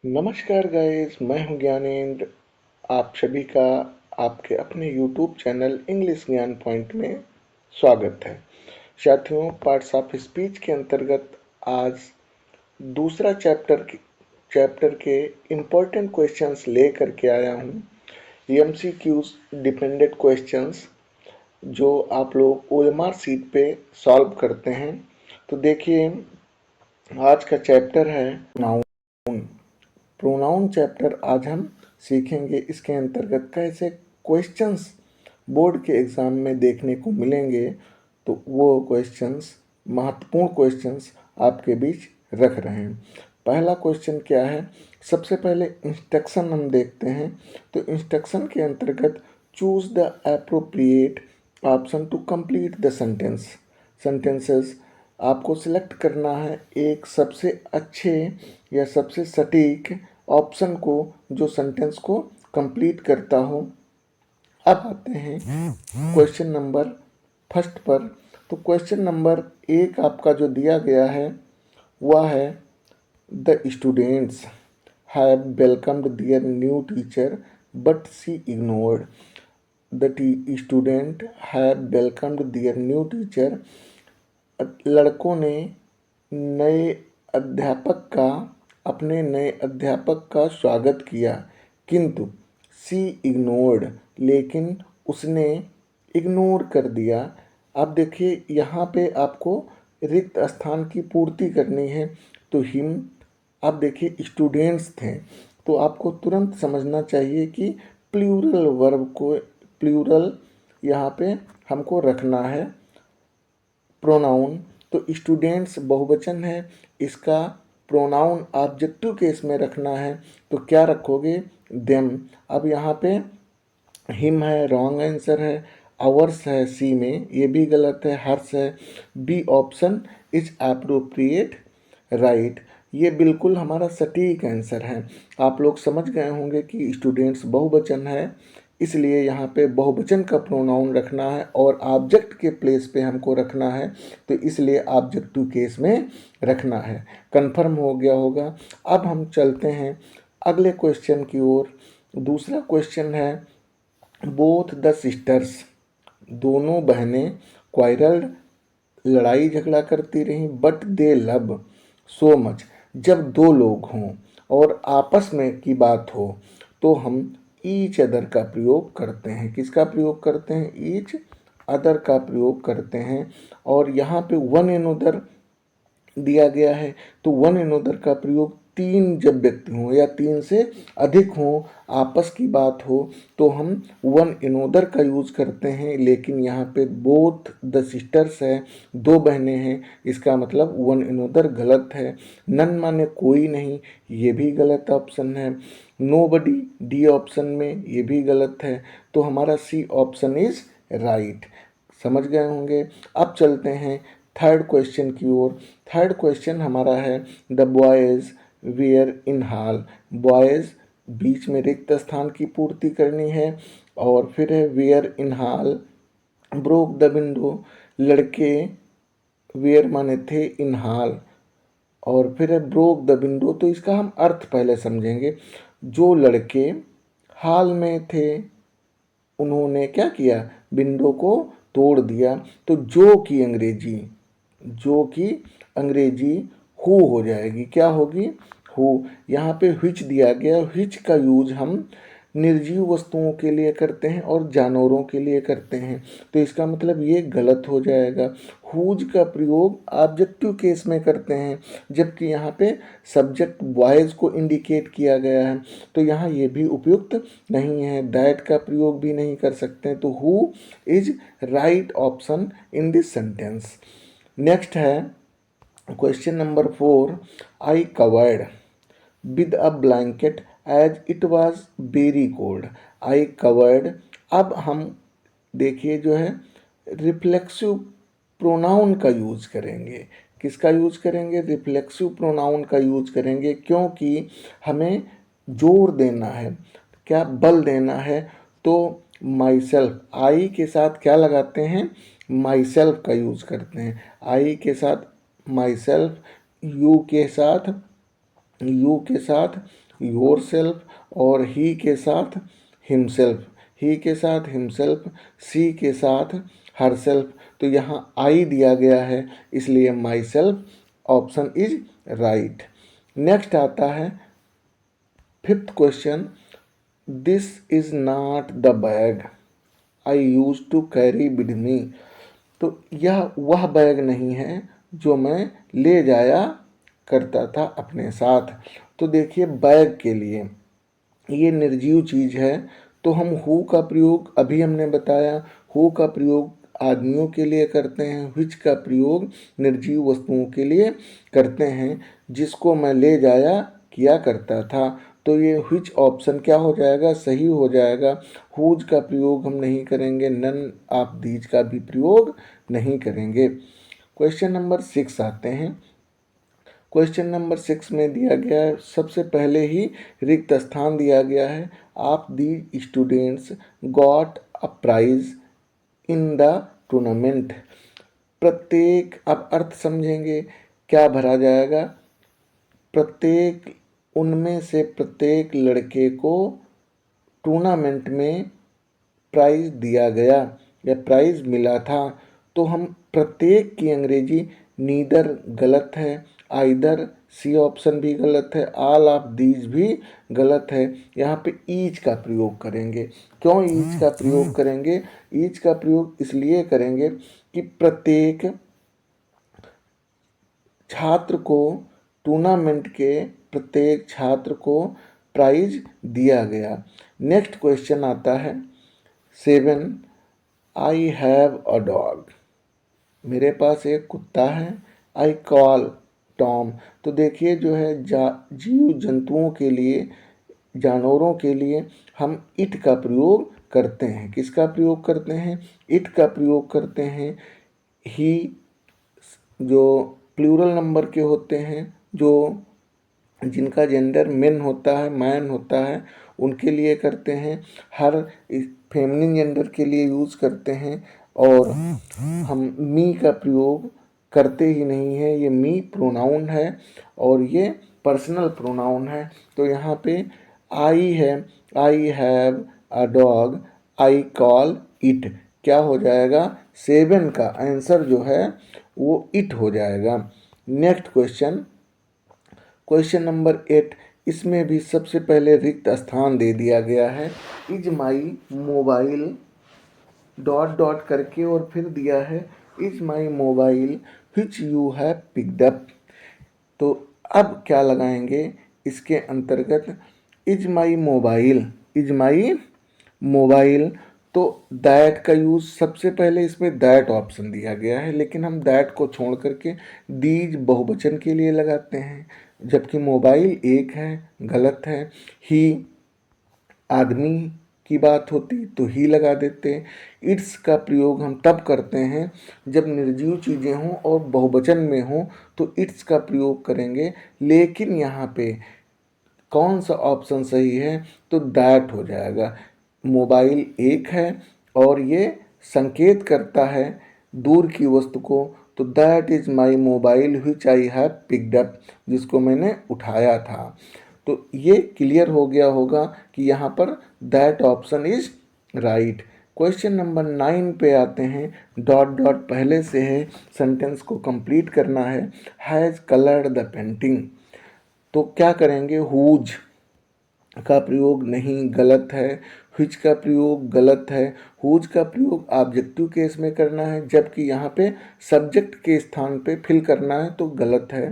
नमस्कार गाइस, मैं हूं ज्ञानेंद्र। आप सभी का आपके अपने यूट्यूब चैनल इंग्लिश ज्ञान पॉइंट में स्वागत है। साथियों, पार्ट्स ऑफ स्पीच के अंतर्गत आज दूसरा चैप्टर के इम्पोर्टेंट क्वेश्चंस ले करके आया हूं। एमसीक्यूज डिपेंडेंट क्वेश्चंस जो आप लोग ओएमआर सीट पे सॉल्व करते हैं। तो देखिए, आज का चैप्टर है नाउन। प्रोनाउन चैप्टर आज हम सीखेंगे। इसके अंतर्गत कैसे क्वेश्चंस बोर्ड के एग्ज़ाम में देखने को मिलेंगे, तो वो क्वेश्चंस, महत्वपूर्ण क्वेश्चंस आपके बीच रख रहे हैं। पहला क्वेश्चन क्या है? सबसे पहले इंस्ट्रक्शन हम देखते हैं। तो इंस्ट्रक्शन के अंतर्गत choose the appropriate option to complete the sentences. आपको सिलेक्ट करना है एक सबसे अच्छे या सबसे सटीक ऑप्शन को जो सेंटेंस को कंप्लीट करता हो। अब आते हैं क्वेश्चन नंबर फर्स्ट पर। तो क्वेश्चन नंबर 1 आपका जो दिया गया है वह है, the students have welcomed their new teacher but she ignored. The student have welcomed their new teacher. लड़कों ने नए अध्यापक का अपने नए अध्यापक का स्वागत किया, किंतु सी इग्नोर्ड, लेकिन उसने इग्नोर कर दिया। अब देखिए, यहाँ पे आपको रिक्त स्थान की पूर्ति करनी है। तो हिम, अब देखिए स्टूडेंट्स थे, तो आपको तुरंत समझना चाहिए कि प्लूरल वर्ब को, प्लूरल यहाँ पे हमको रखना है। प्रोनाउन, तो स्टूडेंट्स बहुवचन है, इसका प्रोनाउन ऑब्जेक्टिव केस में रखना है। तो क्या रखोगे? देम। अब यहाँ पे हिम है, रॉन्ग आंसर है। आवर्स है सी में, ये भी गलत है। हर्ष है, B option is appropriate right, ये बिल्कुल हमारा सटीक आंसर है। आप लोग समझ गए होंगे कि स्टूडेंट्स बहुवचन है, इसलिए यहाँ पे बहुवचन का प्रोनाउन रखना है और ऑब्जेक्ट के प्लेस पे हमको रखना है, तो इसलिए ऑब्जेक्टिव केस में रखना है। कंफर्म हो गया होगा। अब हम चलते हैं अगले क्वेश्चन की ओर। दूसरा क्वेश्चन है, बोथ द सिस्टर्स, दोनों बहनें क्वारल्ड, लड़ाई झगड़ा करती रहीं, but they love so much. जब दो लोग हों और आपस में की बात हो तो हम ईच अदर का प्रयोग करते हैं। किसका प्रयोग करते हैं? ईच अदर का प्रयोग करते हैं। और यहाँ पे वन एनोदर दिया गया है, तो वन एनोदर का प्रयोग तीन जब व्यक्ति हों या तीन से अधिक हों, आपस की बात हो, तो हम वन एनोदर का यूज करते हैं। लेकिन यहाँ पे बोथ द सिस्टर्स है, दो बहनें हैं, इसका मतलब वन एनोदर गलत है। नन माने कोई नहीं, ये भी गलत ऑप्शन है। नोबडी डी ऑप्शन में, ये भी गलत है। तो हमारा सी ऑप्शन इज राइट। समझ गए होंगे। अब चलते हैं थर्ड क्वेश्चन की ओर। थर्ड क्वेश्चन हमारा है, the boys were in hall. Boys, बीच में रिक्त स्थान की पूर्ति करनी है। और फिर है were in hall, broke the window, लड़के वेयर माने थे, इन हॉल, और फिर है ब्रोक द विंडो। तो इसका हम अर्थ पहले समझेंगे। जो लड़के हॉल में थे उन्होंने क्या किया? विंडो को तोड़ दिया। तो जो की अंग्रेजी हु हो जाएगी। क्या होगी? हु। यहाँ पे व्हिच दिया गया, व्हिच का यूज हम निर्जीव वस्तुओं के लिए करते हैं और जानवरों के लिए करते हैं, तो इसका मतलब ये गलत हो जाएगा। हुज का प्रयोग ऑब्जेक्टिव केस में करते हैं, जबकि यहाँ पे सब्जेक्ट बॉयज को इंडिकेट किया गया है, तो यहाँ ये भी उपयुक्त नहीं है। दैट का प्रयोग भी नहीं कर सकते हैं। तो who is right option in this sentence. Next है question number 4, I covered with a blanket as it was very cold. I covered. अब हम देखिए जो है रिफ्लेक्सिव प्रोनाउन का यूज करेंगे। किसका यूज करेंगे? रिफ्लेक्सिव प्रोनाउन का यूज करेंगे, क्योंकि हमें जोर देना है, क्या बल देना है। तो माई सेल्फ, आई के साथ क्या लगाते हैं? माई सेल्फ का यूज करते हैं। आई के साथ माई सेल्फ, यू के साथ योर सेल्फ, और ही के साथ हिमसेल्फ, ही के साथ हिमसेल्फ, सी के साथ हर सेल्फ। तो यहाँ आई दिया गया है, इसलिए myself option is right. Next आता है fifth question, this is not the bag I use to carry with me. तो यह वह बैग नहीं है जो मैं ले जाया करता था अपने साथ। तो देखिए बैग के लिए ये निर्जीव चीज़ है, तो हम हु का प्रयोग अभी हमने बताया, हु का प्रयोग आदमियों के लिए करते हैं, व्हिच का प्रयोग निर्जीव वस्तुओं के लिए करते हैं, जिसको मैं ले जाया किया करता था। तो ये व्हिच ऑप्शन क्या हो जाएगा, सही हो जाएगा। हुज का प्रयोग हम नहीं करेंगे, नन ऑफ दीज का भी प्रयोग नहीं करेंगे। क्वेश्चन नंबर 6 आते हैं। क्वेश्चन नंबर 6 में दिया गया है, सबसे पहले ही रिक्त स्थान दिया गया है, आप the students got a prize in the tournament. प्रत्येक, अब अर्थ समझेंगे, क्या भरा जाएगा, प्रत्येक उनमें से प्रत्येक लड़के को टूर्नामेंट में प्राइज दिया गया या प्राइज मिला था। तो हम प्रत्येक की अंग्रेजी नीदर गलत है, आइदर सी ऑप्शन भी गलत है, ऑल ऑफ दीज भी गलत है। यहाँ पे ईच का प्रयोग करेंगे। क्यों ईच का प्रयोग करेंगे, ईच का प्रयोग इसलिए करेंगे कि प्रत्येक छात्र को, टूर्नामेंट के प्रत्येक छात्र को प्राइज दिया गया। नेक्स्ट क्वेश्चन आता है 7, आई हैव अ डॉग, मेरे पास एक कुत्ता है। I call Tom. तो देखिए जो है जीव जंतुओं के लिए, जानवरों के लिए हम इट का प्रयोग करते हैं। किसका प्रयोग करते हैं, इट का प्रयोग करते हैं। ही जो प्लूरल नंबर के होते हैं, जो जिनका जेंडर मेन होता है, मैन होता है, उनके लिए करते हैं। हर फेमिनिन जेंडर के लिए यूज़ करते हैं। और हम मी का प्रयोग करते ही नहीं है, ये मी प्रोनाउन है और ये पर्सनल प्रोनाउन है। तो यहाँ पे आई है, I have a dog, I call it, क्या हो जाएगा, 7 का आंसर जो है वो इट हो जाएगा। नेक्स्ट क्वेश्चन, क्वेश्चन नंबर 8, इसमें भी सबसे पहले रिक्त स्थान दे दिया गया है। Is my mobile dot dot करके और फिर दिया है is my mobile which you have picked up. तो अब क्या लगाएंगे इसके अंतर्गत, is my mobile, is my mobile. तो दैट का यूज़ सबसे पहले इसमें दैट ऑप्शन दिया गया है, लेकिन हम दैट को छोड़ करके दीज बहुवचन के लिए लगाते हैं, जबकि मोबाइल एक है, गलत है। ही आदमी की बात होती तो ही लगा देते। इट्स का प्रयोग हम तब करते हैं जब निर्जीव चीज़ें हों और बहुवचन में हों, तो इट्स का प्रयोग करेंगे। लेकिन यहाँ पे कौन सा ऑप्शन सही है, तो दैट हो जाएगा। मोबाइल एक है और ये संकेत करता है दूर की वस्तु को, तो that is my mobile which I have picked up, जिसको मैंने उठाया था। तो ये क्लियर हो गया होगा कि यहाँ पर that option is right. Question number 9 पे आते हैं। डॉट डॉट पहले से है, सेंटेंस को कंप्लीट करना है। हैज़ कलर्ड द पेंटिंग, तो क्या करेंगे, हुज का प्रयोग नहीं, गलत है। व्हिच का प्रयोग गलत है। हुज का प्रयोग ऑब्जेक्टिव केस में करना है, जबकि यहाँ पे सब्जेक्ट के स्थान पे फिल करना है, तो गलत है।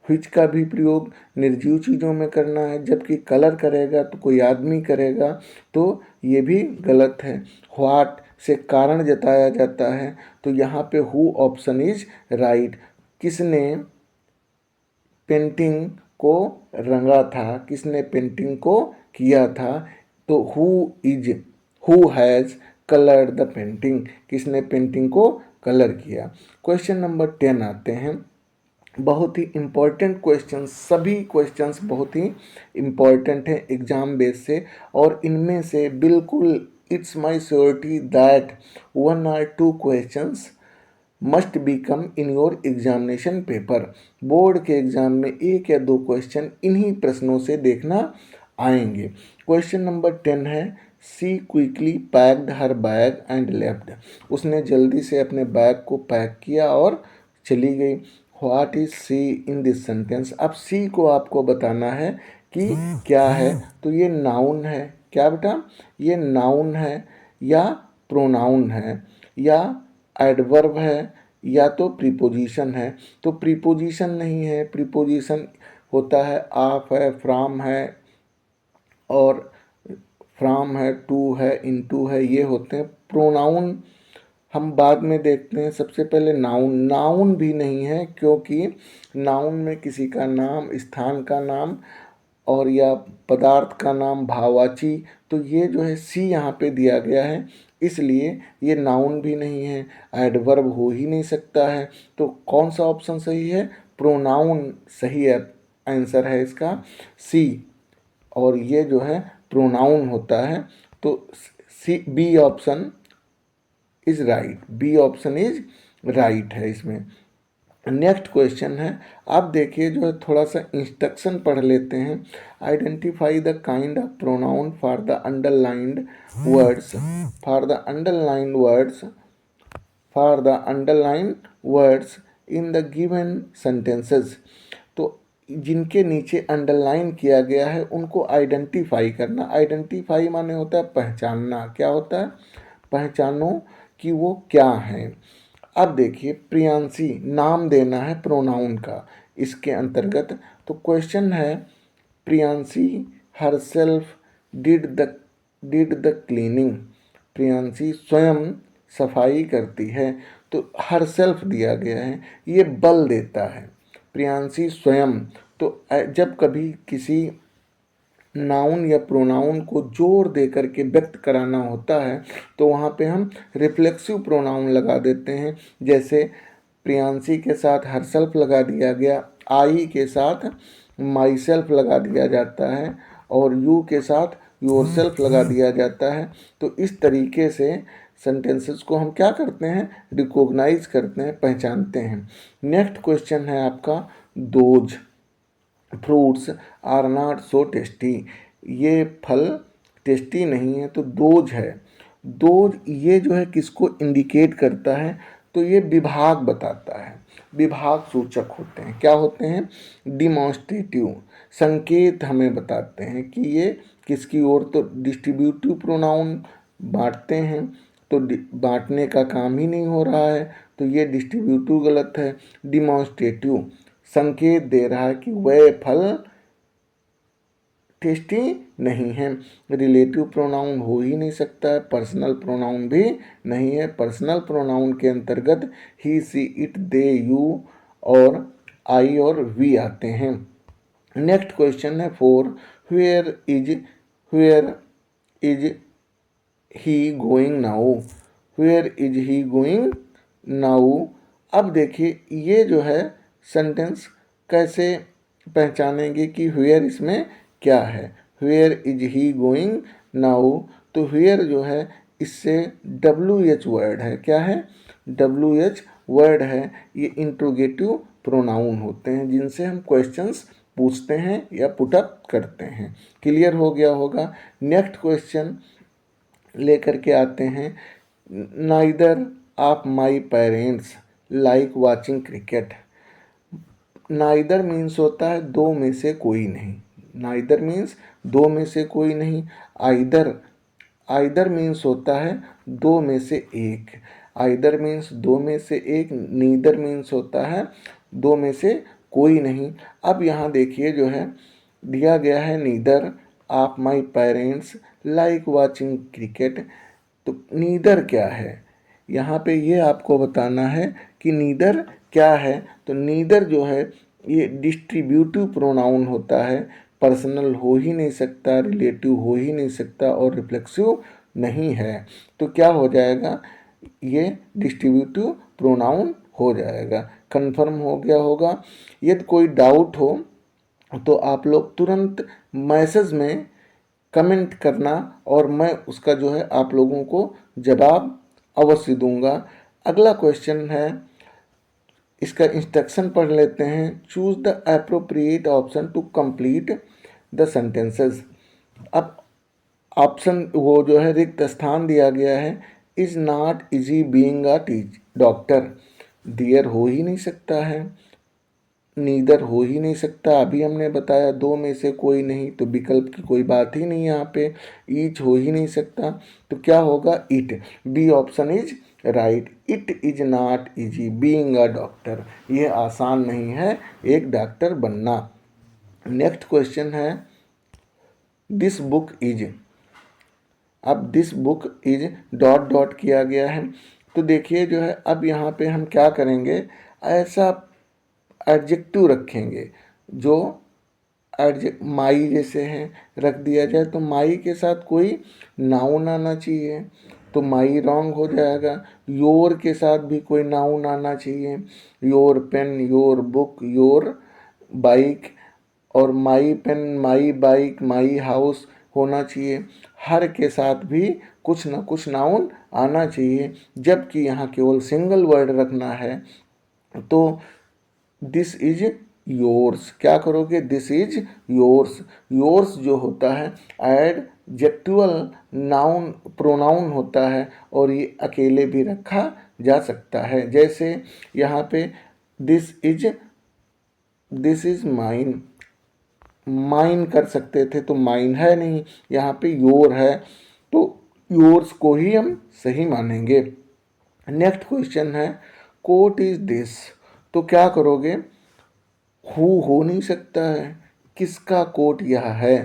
व्हिच का भी प्रयोग निर्जीव चीज़ों में करना है, जबकि कलर करेगा तो कोई आदमी करेगा, तो ये भी गलत है। व्हाट से कारण जताया जाता है, तो यहाँ पे हु ऑप्शन इज राइट। किसने पेंटिंग को रंगा था, किसने पेंटिंग को किया था, तो who has coloured the painting, किसने पेंटिंग को कलर किया। क्वेश्चन नंबर 10 आते हैं। बहुत ही इम्पॉर्टेंट क्वेश्चन, सभी क्वेश्चंस बहुत ही इम्पॉर्टेंट हैं एग्जाम बेस से, और इनमें से बिल्कुल it's my surety that 1 or 2 questions must become in your examination paper. Board के एग्जाम में 1 या 2 क्वेश्चन इन्हीं प्रश्नों से देखना आएंगे। क्वेश्चन नंबर 10 है, she quickly packed her bag and left. उसने जल्दी से अपने बैग को पैक किया और चली गई। What is C in this sentence. अब सी को आपको बताना है कि क्या है। तो ये नाउन है, क्या बेटा, ये नाउन है या प्रोनाउन है या एडवर्ब है या तो प्रीपोजिशन है। तो प्रीपोजिशन नहीं है, प्रीपोजिशन होता है आप है, फ्रॉम है और फ्रॉम है, टू है, इनटू है, ये होते हैं। प्रोनाउन हम बाद में देखते हैं। सबसे पहले नाउन, नाउन भी नहीं है क्योंकि नाउन में किसी का नाम, स्थान का नाम और या पदार्थ का नाम, भाववाची। तो ये जो है सी यहाँ पे दिया गया है, इसलिए ये नाउन भी नहीं है, एडवर्ब हो ही नहीं सकता है। तो कौन सा ऑप्शन सही है, प्रोनाउन सही है, आंसर है इसका सी। और ये जो है प्रोनाउन होता है। तो C, B option is right, B option is right है इसमें। नेक्स्ट क्वेश्चन है, आप देखिए जो है थोड़ा सा इंस्ट्रक्शन पढ़ लेते हैं। Identify the kind of pronoun for the underlined words, for the underlined words, for the underlined words in the given sentences. तो जिनके नीचे अंडरलाइन किया गया है उनको आइडेंटिफाई करना। आइडेंटिफाई माने होता है पहचानना। क्या होता है, पहचानो कि वो क्या है। अब देखिए प्रियांशी, नाम देना है प्रोनाउन का इसके अंतर्गत। तो क्वेश्चन है, Priyanshi herself did the cleaning. Priyanshi स्वयं सफाई करती है। तो हरसेल्फ दिया गया है, ये बल देता है, प्रियांशी स्वयं। तो जब कभी किसी नाउन या प्रोनाउन को जोर दे करके व्यक्त कराना होता है तो वहाँ पे हम रिफ्लेक्सिव प्रोनाउन लगा देते हैं। जैसे प्रियांशी के साथ हरसेल्फ लगा दिया गया, आई के साथ माई सेल्फ लगा दिया जाता है और यू के साथ योर सेल्फ लगा दिया जाता है। तो इस तरीके से सेंटेंसेस को हम क्या करते हैं, रिकॉग्नाइज करते हैं, पहचानते हैं। नेक्स्ट क्वेश्चन है आपका, those fruits are not so tasty. ये फल टेस्टी नहीं है, तो दोज है। दोज ये जो है किसको इंडिकेट करता है, तो ये विभाग बताता है, विभाग सूचक होते हैं। क्या होते हैं, डिमॉन्स्ट्रेटिव, संकेत हमें बताते हैं कि ये किसकी ओर। तो डिस्ट्रीब्यूटिव प्रोनाउन बांटते हैं, तो बांटने का काम ही नहीं हो रहा है, तो ये डिस्ट्रीब्यूटिव गलत है। डिमॉन्स्ट्रेटिव संकेत दे रहा है कि वह फल टेस्टी नहीं है। रिलेटिव प्रोनाउन हो ही नहीं सकता है, पर्सनल प्रोनाउन भी नहीं है। पर्सनल प्रोनाउन के अंतर्गत ही, सी, इट, दे, यू और आई और वी आते हैं। नेक्स्ट क्वेश्चन है 4, where is he going now. Where is he going now. अब देखिए ये जो है सेंटेंस कैसे पहचानेंगे कि वेयर इसमें क्या है। Where is he going now, तो वेयर जो है इससे WH वर्ड है। क्या है, WH वर्ड है। ये इंट्रोगेटिव प्रोनाउन होते हैं जिनसे हम क्वेश्चंस पूछते हैं या पुटअप करते हैं। क्लियर हो गया होगा। नेक्स्ट क्वेश्चन लेकर के आते हैं, neither of my parents like watching cricket. Neither means होता है दो में से कोई नहीं। नाइदर मीन्स दो में से कोई नहीं। आइदर मीन्स होता है दो में से एक। आइदर मीन्स दो में से एक, नीदर मीन्स होता है दो में से कोई नहीं। अब यहाँ देखिए जो है दिया गया है, neither of my parents like watching cricket. तो नीदर क्या है, यहाँ पे ये आपको बताना है कि नीदर क्या है। तो नीदर जो है ये डिस्ट्रीब्यूटिव प्रोनाउन होता है, पर्सनल हो ही नहीं सकता, रिलेटिव हो ही नहीं सकता और रिफ्लेक्सिव नहीं है। तो क्या हो जाएगा, ये डिस्ट्रीब्यूटिव प्रोनाउन हो जाएगा। कंफर्म हो गया होगा। यदि कोई डाउट हो तो आप लोग तुरंत मैसेज में कमेंट करना और मैं उसका जो है आप लोगों को जवाब अवश्य दूंगा। अगला क्वेश्चन है, इसका इंस्ट्रक्शन पढ़ लेते हैं। Choose the appropriate option to complete the sentences. अब ऑप्शन वो जो है रिक्त स्थान दिया गया है। Is not easy being a doctor, डियर हो ही नहीं सकता है, नीदर हो ही नहीं सकता, अभी हमने बताया दो में से कोई नहीं, तो विकल्प की कोई बात ही नहीं यहाँ पे। ईच हो ही नहीं सकता, तो क्या होगा, it. B option is right. It is not easy being a doctor, यह आसान नहीं है एक डॉक्टर बनना। नेक्स्ट क्वेश्चन है, दिस बुक इज। अब this book is dot dot किया गया है, तो देखिए जो है अब यहाँ पे हम क्या करेंगे, ऐसा एडजेक्टिव रखेंगे जो माई जैसे हैं रख दिया जाए, तो माई के साथ कोई नाउन आना चाहिए, तो माई रॉन्ग हो जाएगा। योर के साथ भी कोई नाउन आना चाहिए, your pen, your book, your bike, और my pen, my bike, my house होना चाहिए। हर के साथ भी कुछ ना कुछ नाउन आना चाहिए, जबकि यहाँ केवल सिंगल वर्ड रखना है। तो दिस इज योर्स, क्या करोगे, दिस इज योर्स। योर्स जो होता है एडजेक्टिवल नाउन प्रोनाउन होता है, और ये अकेले भी रखा जा सकता है। जैसे यहाँ पे दिस इज माइन, माइन कर सकते थे, तो माइन है नहीं, यहाँ पे योर है, तो योर्स को ही हम सही मानेंगे। नेक्स्ट क्वेश्चन है, कोट इज दिस, तो क्या करोगे, हु हो नहीं सकता है, किसका कोट यह है।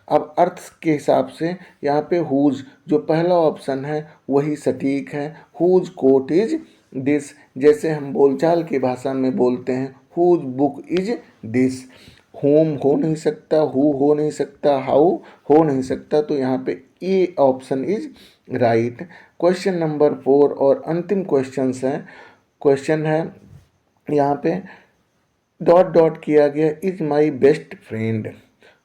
अब अर्थ के हिसाब से यहाँ पे हुज जो पहला ऑप्शन है वही सटीक है, हुज कोट इज दिस। जैसे हम बोलचाल की भाषा में बोलते हैं, हुज बुक इज दिस। होम हो नहीं सकता, हु हो नहीं सकता, हाउ हो नहीं सकता, तो यहाँ पे A option is right. Question number 4 और अंतिम क्वेश्चन है यहाँ पे डॉट डॉट किया गया, इज माई बेस्ट फ्रेंड,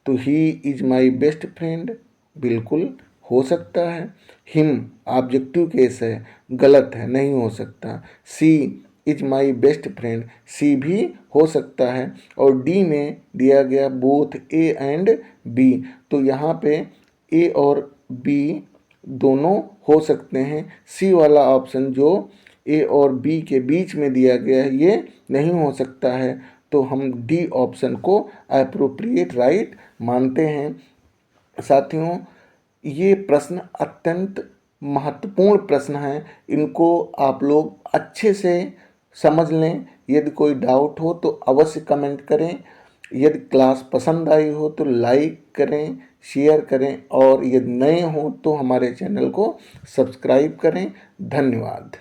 तो he is my best friend बिल्कुल हो सकता है। हिम ऑब्जेक्टिव केस है, गलत है, नहीं हो सकता। सी इज माई बेस्ट फ्रेंड, सी भी हो सकता है। और डी में दिया गया बोथ ए एंड बी, तो यहाँ पे ए और बी दोनों हो सकते हैं। सी वाला ऑप्शन जो ए और बी के बीच में दिया गया है ये नहीं हो सकता है, तो हम डी ऑप्शन को अप्रोप्रिएट राइट मानते हैं। साथियों, ये प्रश्न अत्यंत महत्वपूर्ण प्रश्न हैं, इनको आप लोग अच्छे से समझ लें। यदि कोई डाउट हो तो अवश्य कमेंट करें। यदि क्लास पसंद आई हो तो लाइक करें, शेयर करें, और यदि नए हो तो हमारे चैनल को सब्सक्राइब करें। धन्यवाद।